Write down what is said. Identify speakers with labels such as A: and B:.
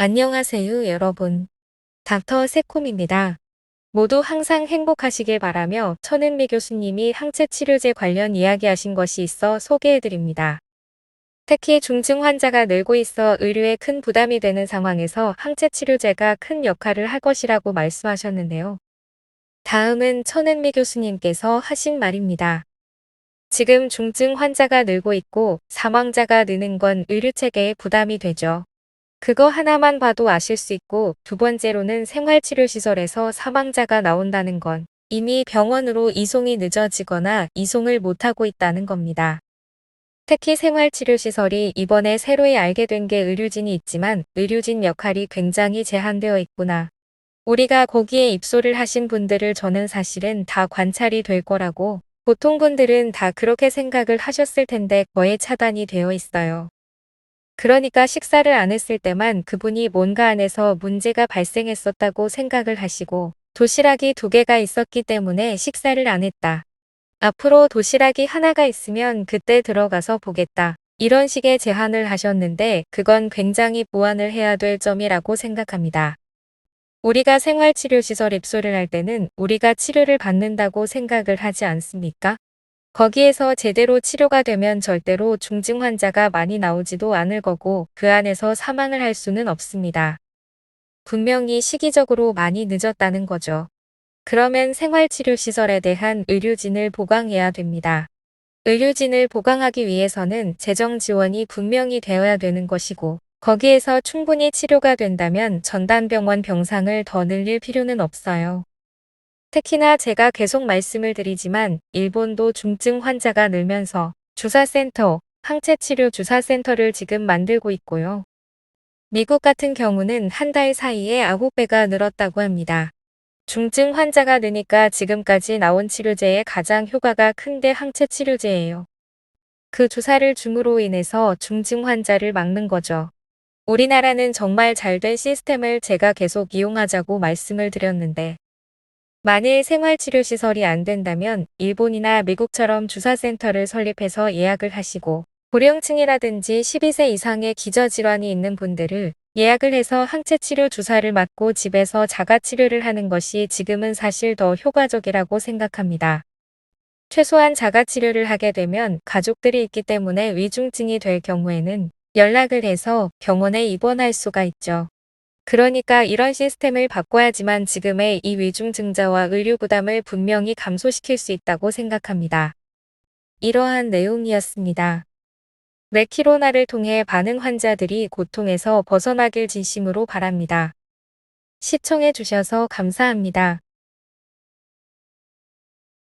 A: 안녕하세요, 여러분. 닥터 새콤입니다. 모두 항상 행복하시길 바라며 천은미 교수님이 항체치료제 관련 이야기하신 것이 있어 소개해드립니다. 특히 중증 환자가 늘고 있어 의료에 큰 부담이 되는 상황에서 항체치료제가 큰 역할을 할 것이라고 말씀하셨는데요. 다음은 천은미 교수님께서 하신 말입니다. 지금 중증 환자가 늘고 있고 사망자가 느는 건 의료체계에 부담이 되죠. 그거 하나만 봐도 아실 수 있고, 두 번째로는 생활치료시설에서 사망자가 나온다는 건 이미 병원으로 이송이 늦어지거나 이송을 못하고 있다는 겁니다. 특히 생활치료시설이 이번에 새로이 알게 된 게 의료진이 있지만 의료진 역할이 굉장히 제한되어 있구나. 우리가 거기에 입소를 하신 분들을 저는 사실은 다 관찰이 될 거라고, 보통 분들은 다 그렇게 생각을 하셨을 텐데 거의 차단이 되어 있어요. 그러니까 식사를 안 했을 때만 그분이 뭔가 안에서 문제가 발생했었다고 생각을 하시고, 도시락이 2개가 있었기 때문에 식사를 안 했다. 앞으로 도시락이 하나가 있으면 그때 들어가서 보겠다. 이런 식의 제안을 하셨는데 그건 굉장히 보완을 해야 될 점이라고 생각합니다. 우리가 생활치료시설 입소를 할 때는 우리가 치료를 받는다고 생각을 하지 않습니까? 거기에서 제대로 치료가 되면 절대로 중증 환자가 많이 나오지도 않을 거고 그 안에서 사망을 할 수는 없습니다. 분명히 시기적으로 많이 늦었다는 거죠. 그러면 생활치료시설에 대한 의료진을 보강해야 됩니다. 의료진을 보강하기 위해서는 재정 지원이 분명히 되어야 되는 것이고, 거기에서 충분히 치료가 된다면 전담병원 병상을 더 늘릴 필요는 없어요. 특히나 제가 계속 말씀을 드리지만 일본도 중증 환자가 늘면서 주사센터, 항체치료 주사센터를 지금 만들고 있고요. 미국 같은 경우는 한 달 사이에 9배가 늘었다고 합니다. 중증 환자가 느니까 지금까지 나온 치료제의 가장 효과가 큰데 항체치료제예요. 그 주사를 줌으로 인해서 중증 환자를 막는 거죠. 우리나라는 정말 잘된 시스템을 제가 계속 이용하자고 말씀을 드렸는데, 만일 생활치료시설이 안 된다면 일본이나 미국처럼 주사센터를 설립해서 예약을 하시고, 고령층이라든지 12세 이상의 기저질환이 있는 분들을 예약을 해서 항체치료 주사를 맞고 집에서 자가치료를 하는 것이 지금은 사실 더 효과적이라고 생각합니다. 최소한 자가치료를 하게 되면 가족들이 있기 때문에 위중증이 될 경우에는 연락을 해서 병원에 입원할 수가 있죠. 그러니까 이런 시스템을 바꿔야지만 지금의 이 위중증자와 의료 부담을 분명히 감소시킬 수 있다고 생각합니다. 이러한 내용이었습니다. 메키로나를 통해 많은 환자들이 고통에서 벗어나길 진심으로 바랍니다. 시청해 주셔서 감사합니다.